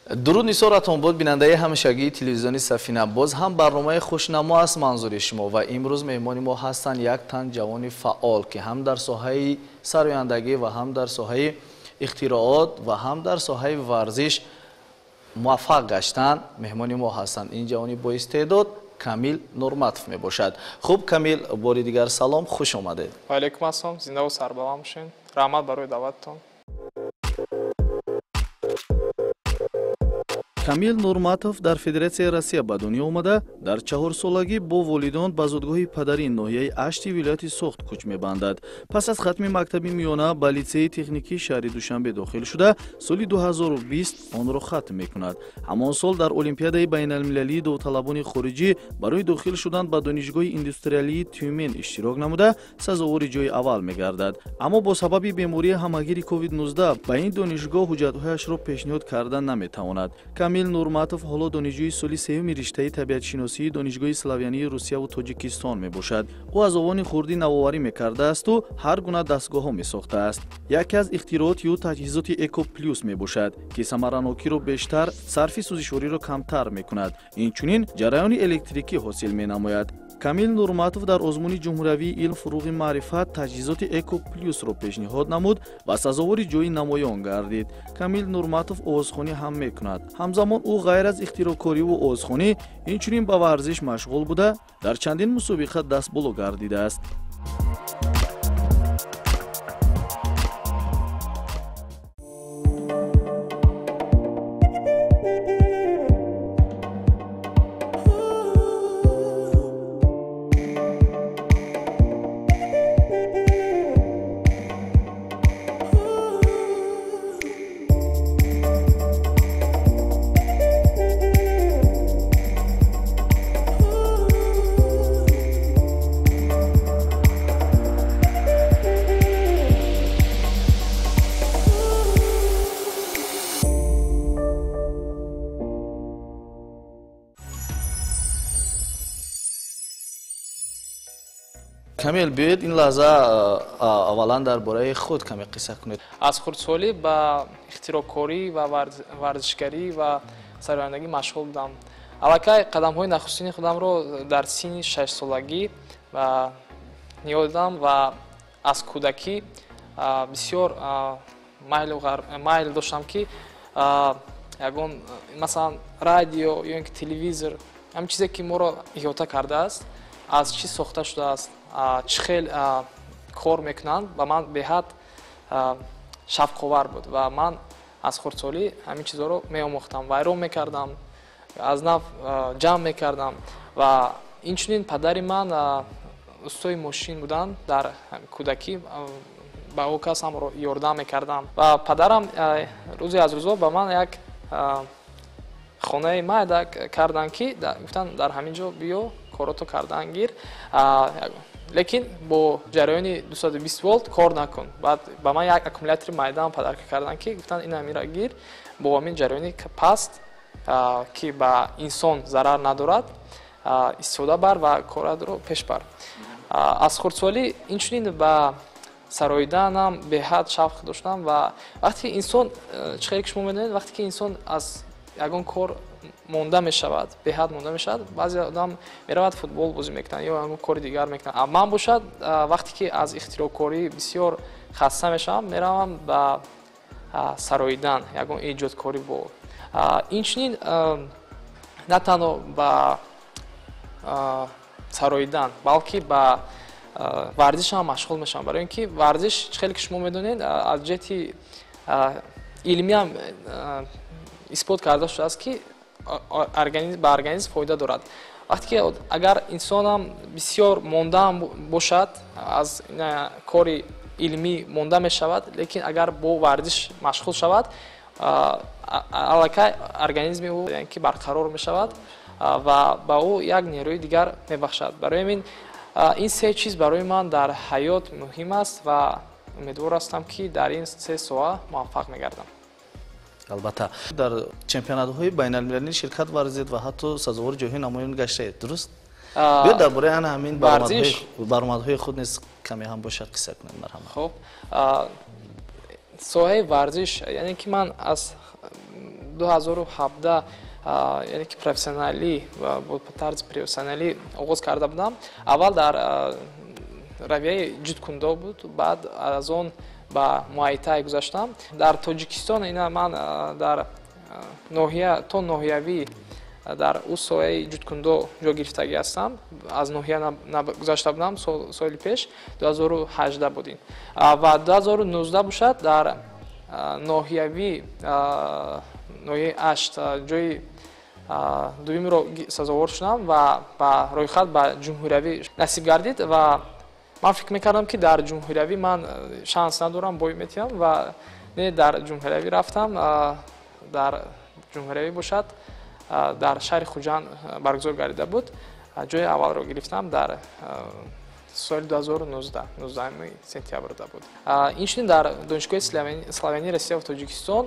درود نیسارتون بود بیننده همیشگی تلویزیونی سفینه. باز هم برنامه خوشنما است منظور شما و امروز مهمان ما هستند یک تن جوان فعال که هم در ساحه سرآیندگی و هم در ساحه اختراعات و هم در ساحه ورزش موفق گشتن. مهمان ما هستند این جوانی با استعداد کامیل نورماتوف می باشد. خوب کامیل، بار دیگر سلام، خوش آمدید. و علیکم السلام، زنده و سربلند باشین. رحمت برای دعوتتون. کامیل نورматов дар Федератсияи Россия ба дунё омада дар 4 солагӣ бо волидон ба зудгоҳи падарӣ ноҳияи Ашти вилояти Сохт кӯч мебандад. Пас аз хатми мактаби миёна ба лицеи техникии шаҳри Душанбе дохил шуда, соли 2020 онро хатм мекунад. ҳамон сол дар Олимпиадаи байналмилалии довталабони хориҷӣ барои дохил шудан ба донишгоҳи индустриалии Тюмен иштирок намуда, сазовори ҷойи аввал мегардад. аммо бо сабаби бемории ҳамагири COVID-19 ба ин донишгоҳ ҳуҷҷатҳояшро пешниҳод карда наметавонад. Камил Нурматов ҳоло донишҷӯи соли сеюми риштаи табиатшиносии донишгоҳи Славянии Русияву Тоҷикистон мебошад. ӯ аз овони хурдӣ навоварӣ мекардаасту ҳар гуна дастгоҳҳо месохтааст. яке аз ихтироъоти ӯ таҷҳизоти Эко Плюс мебошад, ки самаранокиро бештар, сарфи сӯзишвориро камтар мекунад. инчунин ҷараёни электрикӣ ҳосил менамояд. Камил Нурматов дар озмуни ҷумҳуриявии илм фуруғи маърифат таҷҳизоти Эко Плюсро пешниҳод намуд ва сазовори ҷойи намоён гардид. Камил Нурматов овозхонӣ ҳам мекунад. ҳамзамон ӯ ғайр аз ихтироъкориву овозхонӣ инчунин ба варзиш машғул буда, дар чандин мусобиқа дастболо гардидааст. камил, биёед ин лаҳза аввалан дар бораи худ каме қисса кунед. аз хурдсолӣ ба ихтироъкорӣ ва варзишгарӣ ва сарояндагӣ машғул будам. аллакай қадамҳои нахустини худамро дар синни 6 солагӣ ниёд дидам ва аз кӯдакӣ бисёр майл доштам ки ягон масалан радио ё ин ки телевизор, ҳамин чизе ки моро иҳота кардааст, аз чӣ сохта шудааст, чӣ хел кор мекунанд, ба ман беҳад шавқовар буд ва ман аз хурдсолӣ ҳамин чизҳоро меомӯхтам, вайрон мекардам, аз нав ҷамъ мекардам ва инчунин падари ман устои мошин буданд. дар кӯдакӣ ба ӯ касамро ёрдам мекардам ва падарам рӯзе аз рӯзҳо ба ман як хонаи майда карданд ки гуфтанд дар ҳамин ҷо биё, корото кардан гир, лекин бо ҷараёни 220 волт кор накун. баъд ба ман як аккумулятори майдаам падарка карданд ки гуфтанд ина мира гир, бо ҳамин ҷараёни паст ки ба инсон зарар надорад истифода бар ва корадро пеш бар. аз хурдсолӣ инчунин ба сароиданам беҳад шавқ доштам ва вақте ки инсон, чӣ хеле ки шумо медонед, вақте ки инсон аз ягон кор монда мешавад, беҳад монда мешавад, баъзе одам меравад футбол бозӣ мекунад ё ягон кори дигар мекунад. ман бошад вақте ки аз ихтироъкорӣ бисёр хаста мешавам, меравам ба сароидан, ягон эҷодкорӣ бо. инчунин на танҳо ба сароидан, балки ба варзишам машғул мешавам, барои ин ки варзиш, чӣ хеле ки шумо медонед, аз ҷиҳати илмиам исбот карда шудааст ки ба организм фоида дорад. вақте ки агар инсонам бисёр мондаам бошад, аз кори илмӣ монда мешавад, лекин агар бо варзиш машғул шавад, аллакай организми ӯ ки барқарор мешавад ва ба ӯ як нерӯи дигар мебахшад. барои ҳамин ин се чиз барои ман дар ҳаёт муҳим аст ва умедвор ҳастам ки дар ин се соҳа муваффақ мегардам. албатта дар чемпионатҳои байналмилалӣ ширкат варзед ва ҳатто сазовори ҷоҳӣ намоён гаштаед, дуруст? биёед дар бораи ҳамин баромадҳои худ низ каме ҳам бошад қисса кунед марҳамат. хуб, соҳаи варзиш, яъне ки ман аз 2017 яъне ки профессионалӣ ва бо тарзи профессионалӣ оғоз карда будам. Аввал дар равияи ҷидкундо буд, баъд аз он ба муайтай гузаштам. Дар Тоҷикистон ина ман дар ноҳия то ноҳиявӣ дар ӯ соҳаи ҷидкундо ҷо гирифтагӣ ҳастам. Аз ноҳия гузашта будам соли пеш 2018 будин. Ва 2019 бошад дар ноҳиявӣ ноҳияи Ашт ҷои дуюмиро сазовор шудам ва ба рӯйхат ба ҷумҳуриявӣ насиб гардид ва ман фикр мекардам ки дар ҷумҳуриявӣ ман шанс надорам, бой метиҳам ва не дар ҷумҳуриявӣ рафтам. Дар ҷумҳуриявӣ бошад дар шаҳри Хуҷанд баргузор гардида буд. ҷои аввалро гирифтам дар соли 2019 сентябрда буд. Инчунин дар донишгоҳи Славянии Россия ва Тоҷикистон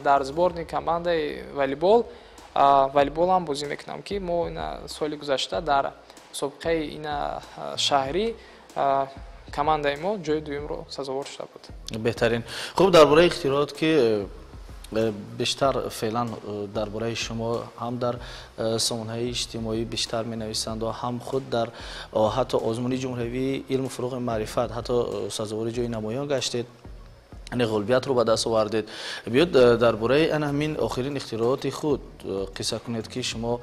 дар сборни командаи волейболам бозӣ мекунам, ки мо ина соли гузашта дар мусобиқаи ина шаҳрӣ командаи мо ҷои дуюмро сазовор шуда буд. беҳтарин. хуб, дар бораи ихтироот ки бештар феълан дар бораи шумо ҳам дар сомонаҳои иҷтимоӣ бештар менависанд ва ҳам худ дар ҳатто озмуни ҷумҳуриявии илму фуруғи маърифат ҳатто сазовори ҷои намоён гаштед, ғолибиятро ба даст овардед. биёд дар бораи ана ҳамин охирин ихтирооти худ қисса кунед ки шумо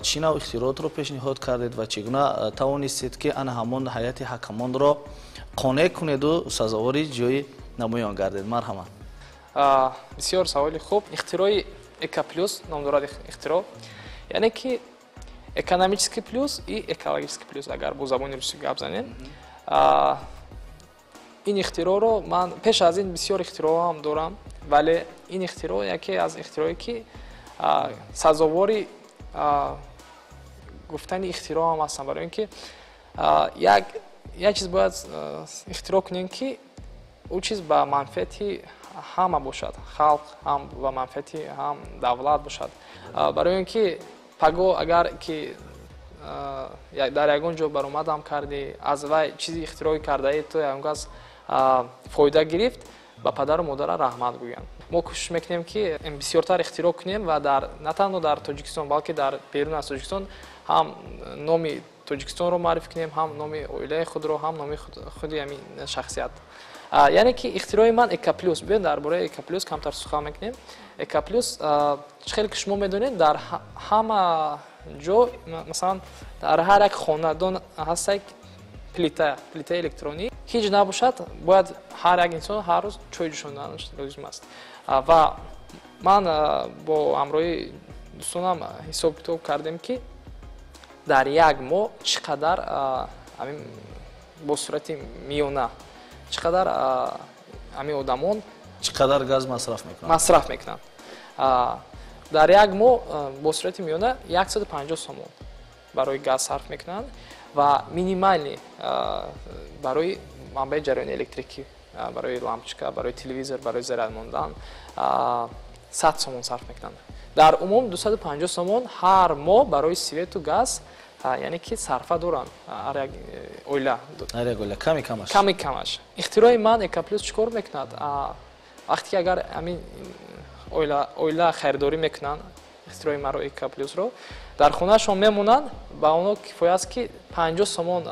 чӣ навъ ихтироотро пешниҳод кардед ва чӣ гуна тавонистед ки ана ҳамон ҳайати ҳакамонро қонеъ кунеду сазовори ҷои намоён гардед. марҳамат. бисёр саволи хуб. ихтирои эко плюс ном дорад. ихтиро яъне ки экономический плюс и экологический плюс, агар бо забони русӣ гап занем. ин ихтироро ман пеш аз ин бисёр ихтироам дорам, вале ин ихтиро яке аз ихтироое ки сазовори гуфтани ихтироам ҳастам, барои ин ки як чиз бояд ихтиро кунем ки ӯ чиз ба манфиати ҳама бошад, халқ ҳам ва манфиати ҳам давлат бошад. барои ин ки паго агар ки дар ягон ҷо баромадам кардӣ, аз вай чизи ихтироӣ кардаӣ, то ягон кас фоида гирифт, ба падару модара раҳмат гӯянд. мо кӯшиш мекунем ки бисёртар ихтиро кунем ва на танҳо дар Тоҷикистон, балки дар берун аз Тоҷикистон ҳам номи Тоҷикистонро маърифӣ кунем, ҳам номи оилаи худро, ҳам номи худи ҳамин шахсият. яъне ки ихтирои ман эко плюс. биёед дар бораи эко плюс камтар сухан мекунем. эко плюс хеле ки шумо медонед дар ҳама ҷо, масалан дар ҳар як хонадон ҳаст як плитаи электронӣ, ҳеҷ набошад, бояд ҳар як инсон ҳар рӯз чой ҷӯшонданаш лозим аст. ва ман бо ҳамроҳи дӯстонам ҳисоб китоб кардем ки дар як моҳ чӣ қадар бо сурати миёна чӣ қадар ҳамин одамон чӣ қадар газ масраф мекунанд. дар як моҳ бо сурати миёна 150 сомон барои газ сарф мекунанд ва минимални барои манбаи ҷараёни электрикӣ, барои лампочка, барои телевизор, барои заряд мондан 100 сомон сарф мекунанд. дар умум 250 сомон ҳар моҳ барои свету газ, яъне ки сарфа доранд ҳар як оила. ками камаш. ихтирои ман эко плюс чӣ кор мекунад? вақте ки агар ҳамин оила харидорӣ мекунанд ихтирои маро эко плюсро, дар хонашон мемонанд, ба онҳо кифоя аст ки 50 сомон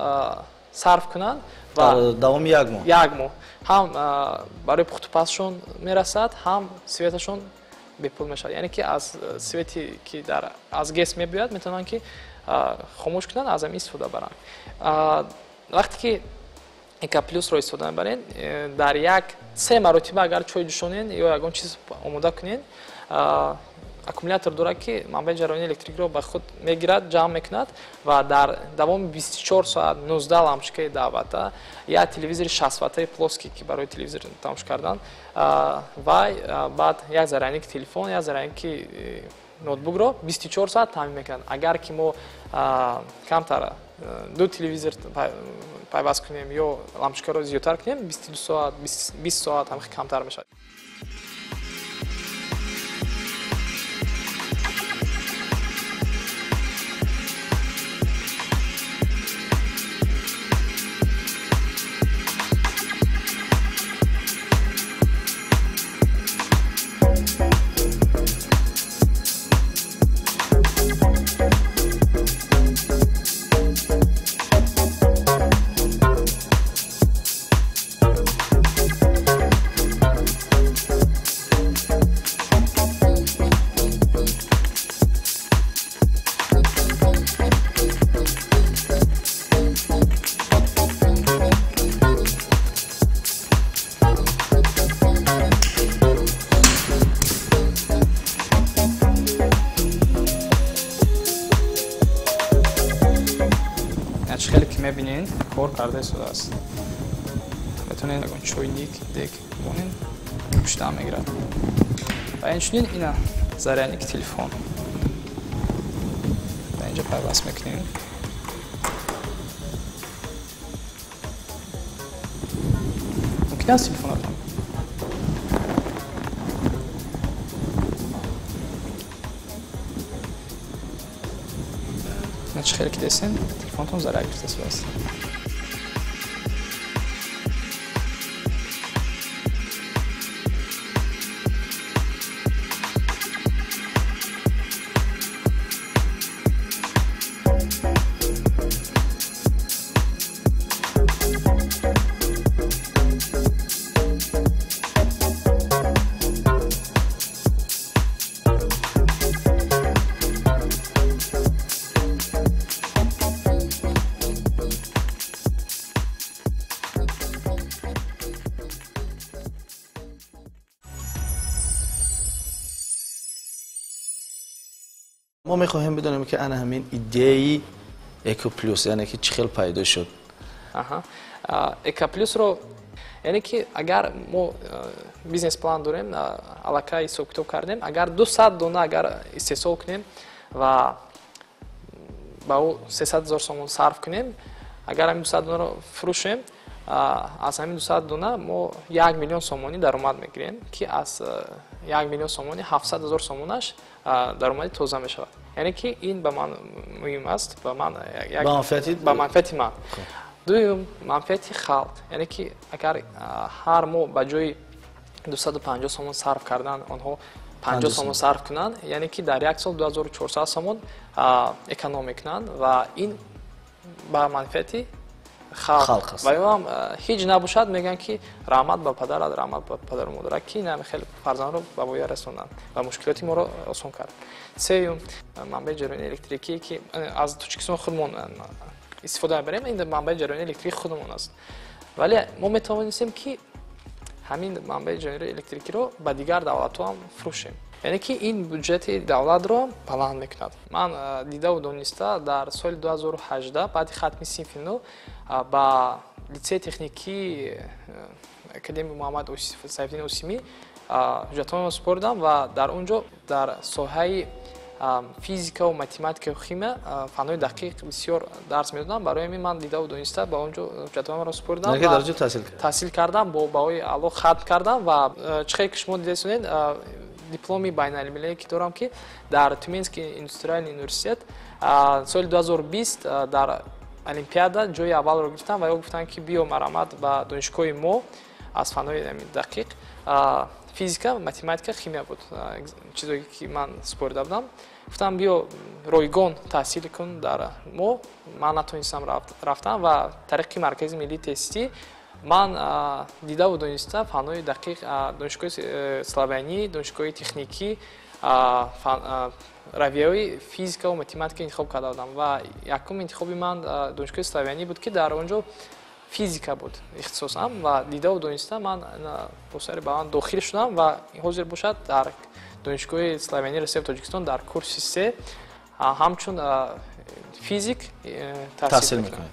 сарф кунанд ва давоми як моҳ ҳам барои пухтупазшон мерасад, ҳам светашон бепул мешавад. яъне ки аз свети ки аз гес мебиёяд метавонанд ки хомӯш кунанд, аз ҳамин истифода баранд. вақте ки эко плюсро истифода мебаред, дар як 3 маротиба агар чой ҷӯшонед ё ягон чиз омода кунед, аккумулятор дорад ки манбаи ҷараёни электрикро ба худ мегирад, ҷамъ мекунад ва дар давоми 24 соат 19 лампочкаи 10 ватта я телевизори 60 ваттаи плоский ки барои телевизор тамош кардан вай баъд як зарядники телефон, як зарядники ноутбукро 24 соат таъмин мекунад. агар ки мо камтар 2 телевизор пайваст кунем ё лампочкаро зиёдтар кунем, 22 соат 20 соат ҳам камтар мешавад. мебинен кор карда шудааст. Метавонед ягон чойник дек бонен пуштам мегирад. Ва инчунин ина зарядник телефон. Ба инҷа пайваст мекунем. Мумкин аст телефонро چه خیلی که دستین تلفنتون زرگ گرفته است. ما میخواهیم بدونیم که انا همین ایده اکو پلوس یعنی که چه خیلی پیدا شد. اکو پلوس رو یعنی که اگر ما بیزنس پلان داریم علاقه حساب کتاب کردیم اگر 200 دونه اگر استحصال کنیم و با او 300,000 سوم صرف کنیم اگر همین 200 دونه رو فروشیم از همین 200 دونه ما 1 میلیون سومانی درآمد میگیریم که از 1 میلیون سومانی 700,000 سومونش درآمد تازه میشود. یعنی که این به من مهم است به من به منفعت من. دوم منفعت خلق یعنی که اگر هر ماه به جای 250 سومون صرف کردن آنها 50 سومون صرف کنند یعنی که در یک سال 2400 سومون اکونومی کنند و این به منفعت خلق است. و هم هیچ نباشد میگن که رحمت به پدر رحمت به پدر و مادر که این خیلی فرزند رو به بویا رسوندن و مشکلاتی ما رو آسان کرد. سوم منبع جریان الکتریکی که از توچکسون خودمون استفاده می‌بریم این منبع جریان الکتریکی خودمون است. ولی ما میتوانیم که همین منبع جریان الکتریکی رو به دیگر دولت‌ها هم فروشیم. یعنی که این بودجت دولت رو پلان میکند. من دیده و دانسته در سال 2018 بعد ختم صنف نو با لیسه تکنیکی اکادمی محمد سیف‌الدین اوسیمی حجت‌هام سپردم و در اونجا در ساحه فیزیکا و متماتیک و شیمی فن‌های دقیق بسیار درس می‌دادم. برای من دیده و دانسته با اونجا حجت‌هام را سپردم. در درجه تحصیل کردم با باهای علا ختم کردم و چه که شما دیدید دیپلمی بین‌المللی که دارم که در تومینسک اندستریال یونیورسیت سال 2020 در المپیادا جای اول رو گرفتم و یا گفتن که بیا مرامت به دانشگاه ما از فن‌های دقیق فیزیکا و متماتیک شیمی بود چیزی که من سپرده بودم گفتم بیا رایگان تحصیل کن در ما من نتونستم رفتم و طریق مرکز ملی تستی من دیده و دانسته فن‌های دقیق دانشگاه اسلوونی دانشگاه تکنیکی رویه‌های فیزیکا و متماتیک انتخاب کرده بودم و یکم انتخابی من دانشگاه اسلوونی بود که در اونجا فیزیکا بود اختصاصم و دیده و دانسته من بسیار به آن داخل شدم و حاضر باشد در دانشگاه اسلوونی روسیه و تاجیکستان در کورس 3 همچون فیزیک تحصیل میکنم.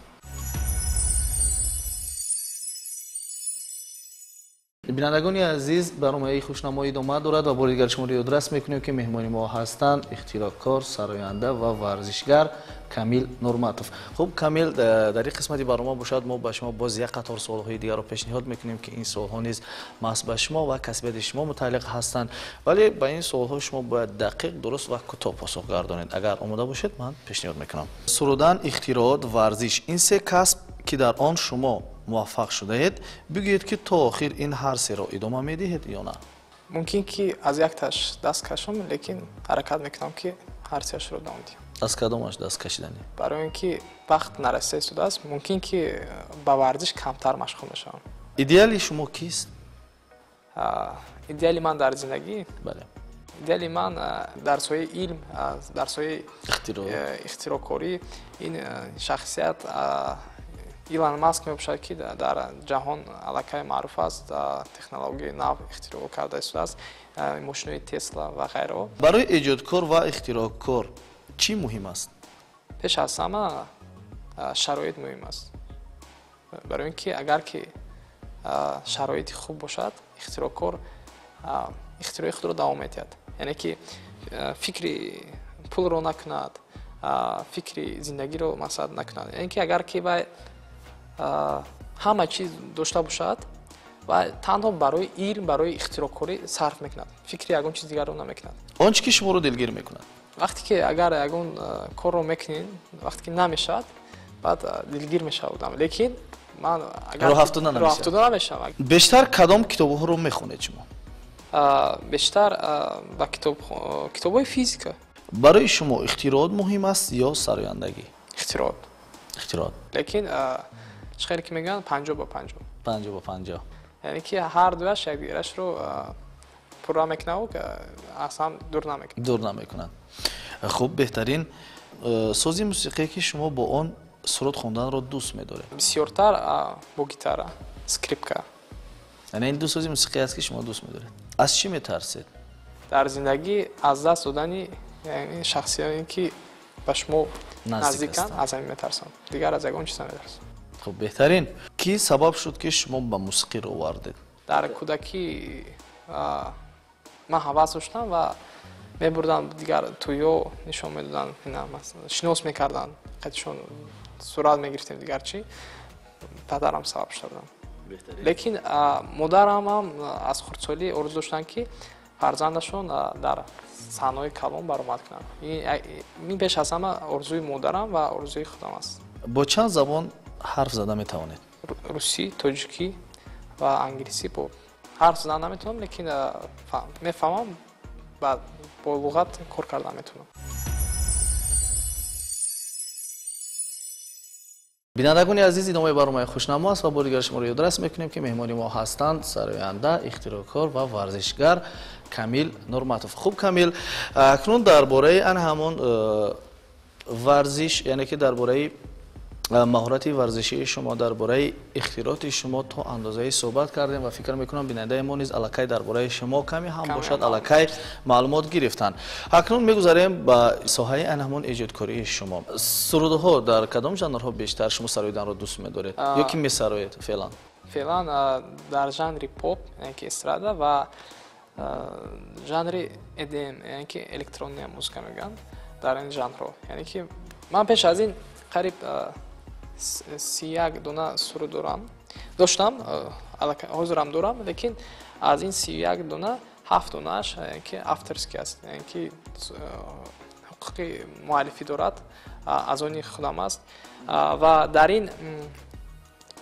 بینندگان عزیز برنامه خوشنمایی ادامه دارد و بار دیگر شما را یادداشت میکنیم که مهمان ما هستند اختراعکار سراینده و ورزشگر کامیل نورماتوف. خب کامیل در این قسمتی برنامه باشد ما به شما باز یک قطار سوالهای دیگر رو پیشنهاد میکنیم که این سوالها نیز محض به شما و کسبیت شما متعلق هستند ولی به این سوالها شما باید دقیق درست و کوتاه پاسخ گردانید. اگر آماده باشید من پیشنهاد میکنم. سرودن، اختراعات، ورزش این سه کسب که در آن شما موفق شده اید بگویید که تا آخر این هر سه را ادامه میدهید یا نه؟ ممکن که از یک تاش دست کشم لیکن حرکت میکنم که هر سه‌اش رو ادامه بدم. از کدامش دست کشیدنی؟ برای اینکه وقت نرسیده شده است ممکن که با ورزش کمتر مشغول بشم. ایدئال شما کیست؟ ایدئال من در زندگی بله. ایدئال من در سایه علم در سایه اختراعکاری این شخصیت ایلان ماسک میباشد که در جهان علاقه معروف است تکنولوژی نو اختراع کرده است ماشین‌های تسلا و غیره. برای ایجادکار و اختراعکار چی مهم است؟ پیش از همه шароит муҳим аст. Барои ин ки агар ки шароити хуб бошад, ихтироъкор ихтирои худро давом медиҳад. Яъне ки фикри пулро накунад, фикри зиндагиро мақсад накунад. Яъне ки агар ки вай ҳама чиз дошта бошад ва танҳо барои илм, барои ихтироъкорӣ сарф мекунад. Фикри ягон чиз дигарро намекунад. Он чӣ ки шуморо дилгир мекунад? Вақте ки агар ягон корро мекунед, вақте ки намешавад, баъд дилгир мешавам. Лекин ман агар роҳафтуда намешавам. Бештар кадом китобҳоро мехонед шумо? Бештар ба китобҳои физика. Барои шумо ихтироот муҳим аст ё сарояндагӣ? Ихтироот. Ихтироот. Лекин чӣ хеле ки мегӯянд 50 ба 50. 50 ба 50. Яъне ки ҳар дуаш якдигарашро пурра мекунаву аз ҳам дур намекунад. Дур намекунад. Хуб, беҳтарин сози мусиқие ки шумо бо он суруд хонданро дӯст медоред? Бисёртар бо гитара, скрипка. Яъне ин ду сози мусиқие аст ки шумо дӯст медоред. Аз чӣ метарсед? Дар зиндагӣ аз даст додани шахсияте ки ба шумо наздиканд, аз ҳамин метарсам. Дигар аз ягон чиз наметарсам. Хуб, беҳтарин. Ки сабаб шуд ки шумо ба мусиқӣ равардед? Дар кӯдакӣ ман ҳавас доштам ва мебурдам дигар тӯё нишон медоданд, шинос мекарданд, қайдшон сурат мегирифтем дигар чӣ. Падарам сабаб шуда. Лекин модарам ҳам аз хурдсолӣ орзу доштанд ки фарзандашон дар саҳнаҳои калон баромад кунанд. Ин беш аз ҳама орзуи модарам ва орзуи худам аст. Бо чанд забон ҳарф зада метавонед? Русӣ, тоҷикӣ ва англисӣ. Бо ҳарф задан наметавонам, лекин мефаҳмам ва бо луғат кор кардан метавонам. бинандагони азиз, идомаи барномаи хушнамо аст ва бори дигар шуморо ёдрас мекунем ки меҳмони мо ҳастанд сароянда, ихтироъкор ва варзишгар Камил Нурматов. Хуб, Камил, акнун дар бораи ан ҳамон варзиш, яъне ки дар бораи маҳорати варзишии шумо, дар бораи ихтироъоти шумо то андозае суҳбат кардем ва фикр мекунам бинандаи мо низ аллакай дар бораи шумо каме ҳам бошад аллакай маълумот гирифтанд. Акнун мегузарем ба соҳаи ан ҳамон эҷодкории шумо. Сурудҳо дар кадом жанрҳо бештар шумо сароиданро дӯст медоред ё ки месароед феълан? Феълан дар жанри поп, яъне ки эстрада ва жанри EDM, яъне ки электронная музыка мегӯянд, дар ин жанрҳо. Яъне ки ман пеш аз ин қариб 31 дона суруд доштам, ҳозирам дорам, лекин аз ин 31 дона 7 донааш ки авторский аст, яъне ки ҳуқуқи муаллифӣ дорад, аз они худам аст ва дар ин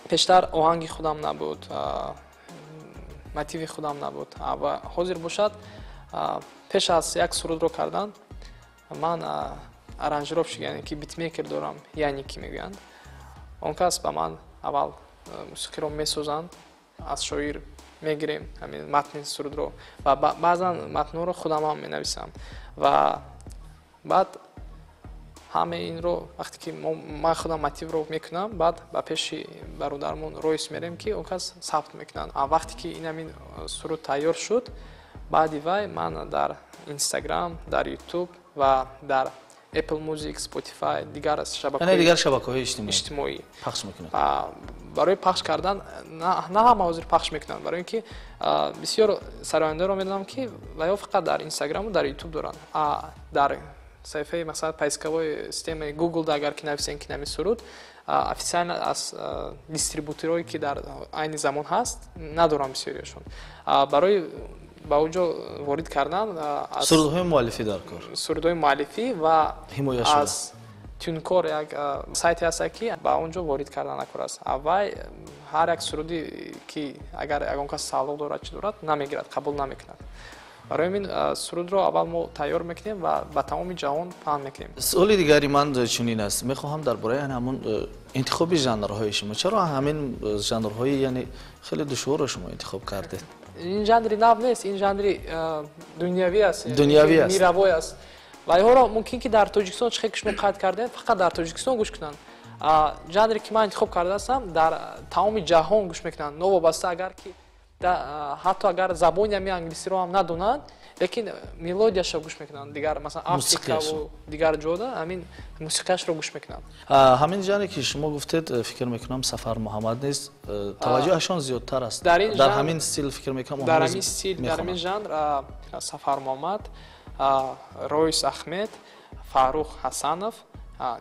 пештар оҳанги худам набуд, мотиви худам набуд ва ҳозир бошад пеш аз як сурудро кардан ман аранжировщик, яъне ки битмейкер дорам, яъне ки мегӯянд. Он кас ба ман аввал мусиқиро месозанд, аз шоир мегирем ҳамин матни сурудро ва баъзан матнҳоро худам ҳам менависам ва баъд ҳамаи инро вақте ки ман худам мотивро мекунам, баъд ба пеши бародармон роис мерем ки он кас сабт мекунанд. Вақте ки ин ҳамин суруд тайёр шуд, баъди вай ман дар Instagram, дар YouTube ва дар Apple Music, Spotify, дигар шабакаҳои иҷтимоӣ пахш мекунад. Барои пахш кардан на ҳама ҳозир пахш мекунанд, барои ки бисёр сарояндаро медонам ки ваё фақат дар Instagram ва дар YouTube доранд. Дар саҳифаи масалан поисковой системаи Google агар ки нависем ки нами суруд, официально аз дистрибуторҳое ки дар айни замон ҳаст, надорам бисёриашон. Барои ба онҷо ворид кардан сурудҳои муаллифӣ дар кор. Сурудҳои муаллифӣ ва ҳимоя шуда. Аз Тюнкор як сайти аст ки ба онҷо ворид кардан накор аст. Вай ҳар як суруди ки агар ягон кас савло дорад чӣ дорад намегирад, қабул намекунад. Барои ин сурудро аввал мо тайёр мекунем ва ба тамоми ҷаҳон паҳн мекунем. суоли дигари ман чунин аст. Мехоҳам дар бораи ҳамон интихоби жанрҳои шумо. Чаро ҳамин жанрҳои яъне хеле душворро шумо интихоб кардед? Ин жанри нав нест, ин жанри дунявӣ аст. Дунявӣ аст. Миравой аст. Ва иҳоро мумкин ки дар Тоҷикистон чӣ ки шумо қайд кардед, фақат дар Тоҷикистон гӯш кунанд. Жанре ки ман интихоб кардаастам дар тамоми ҷаҳон гӯш мекунанд. Новобаста агар ки ҳатто агар забони ҳамин англисиро ҳам надонанд, лекин мелодияшро гӯш мекунанд дигар масалан африкаву дигар ҷода ҳамин мусиқаашро гӯш мекунанд. ҳамин ҷанре ки шумо гуфтед фикр мекунам Сафар Муҳаммад низ таваҷҷӯҳашон зиёдтар аст. Дар ҳамин стил фикр мекунам дар ҳамин стил дар ҳамин жанр Сафар Муҳаммад, Роис Ахмед, Фаррух Ҳасанов,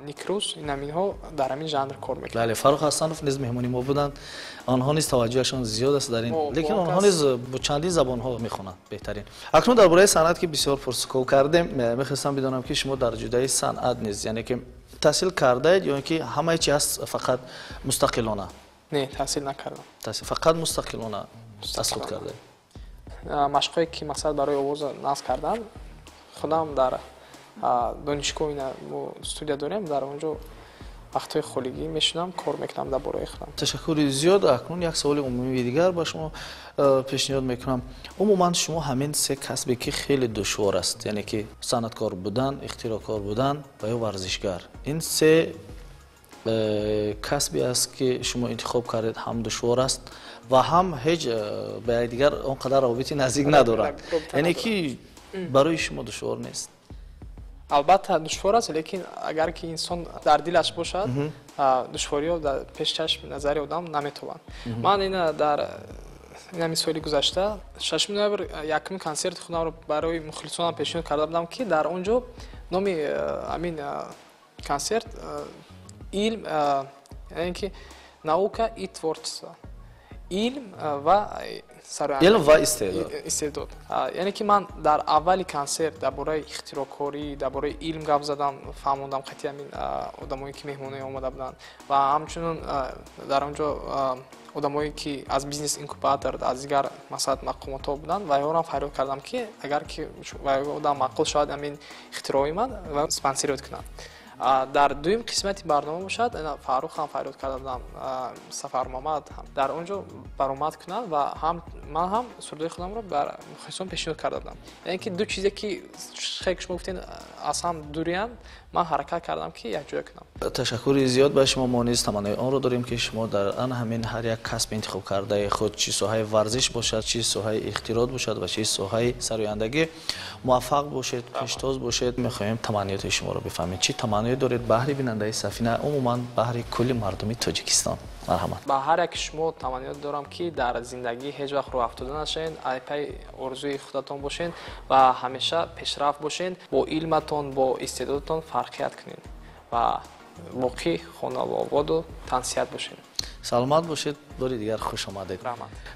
Никрус ин ҳаминҳо дар ҳамин жанр кор мекунанд. бале Фаррух Ҳасанов низ меҳмони мо буданд. онҳо низ таваҷҷӯҳашон зиёд аст дар ин, лекин онҳо низ бо чандин забонҳо мехонанд беҳтарин. акнун дар бораи санъат ки бисёр пурсуков кардем, мехостам бидонам ки шумо дар ҷудои санъат низ яъне ки таҳсил кардаед ё ин ки ҳамаи чи ҳаст фақат мустақилона? Не, таҳсил накардам. Фақат мустақилона аз худ кардаед? Машқҳое ки мақсад барои овоз насб кардан худам дар донишгоҳ студия дорем, дар онҷо вақтҳои холигӣ мешунам, кор мекунам дар бораи худам. ташаккури зиёд. акнун як саволи умумии дигар ба шумо пешниҳод мекунам. умуман шумо ҳамин се касбе ки хеле душвор аст, яъне ки санъаткор будан, ихтироъкор будан ва ё варзишгар, ин се касбе аст ки шумо интихоб кардед, ҳам душвор аст ва ҳам ҳеҷ ба якдигар он қадар равобити наздик надорад, яъне ки барои шумо душвор нест? албатта душвор аст, лекин агар ки инсон дар дилаш бошад, душвориҳо дар пешчашми назари одам наметобанд. ман ина дар ҳамин соли гузашта 6 ноябр якумин консерти худамро барои мухлисонам пешниҳод карда будам ки дар онҷо номи ҳамин консерт илм, яъне ки наука и творчество, илм ва истеъдод. яъне ки ман дар аввали консерт дар бораи ихтироъкорӣ, дар бораи илм гап задам, фаҳмондам қати ҳамин одамое ки меҳмонӣ омада буданд ва ҳамчунин дар онҷо одамое ки аз бизнес инкубатор аз дигар масалан мақомотҳо буданд ва ёрам фарёд кардам ки агар ки одам маъқул шавад ҳамин ихтирои ман ва спонсирият кунад. дар дуюм қисмати барнома бошад, Фаррух ҳам фарёд карда будам, Сафар Муҳаммад ҳам дар онҷо баромад кунанд ва ман ҳам сурдои худамро бар мухлисон пешниҳод карда будам. яъне ки ду чизе ки хеле шумо гуфтед аз ҳам дуриянд, ман ҳаракат кардам ки якҷоя кунам. ташаккури зиёд ба шумо. мо низ таманнои онро дорем ки шумо дар ҳамин ҳар як касб интихоб кардаи худ, чи соҳаи варзиш бошад, чи соҳаи ихтироъ бошад ва чи соҳаи сарояндагӣ, муваффақ бошед, пештоз бошед. мехоҳем таманниёти шуморо бифаҳмем. чӣ таманниёт доред баҳри бинандаи Сафина, умуман баҳри кулли мардуми Тоҷикистон? марҳамат. ба ҳар яки шумо таманниёт дорам ки дар зиндагӣ ҳеҷ вақт роҳ афтода нашавед, пай орзуи худатон бошед ва ҳамеша пешрафт бошед, бо илматон, бо истеъдодатон фарқият кунед ва боқӣ хонавободу тансият бошед. саломат бошед. бори дигар хуш омадед.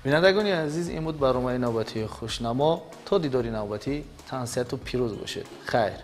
бинандагони азиз, ин буд барномаи навбатии хушнамо. то дидори навбатӣ, тансияту пирӯз бошед. хайр.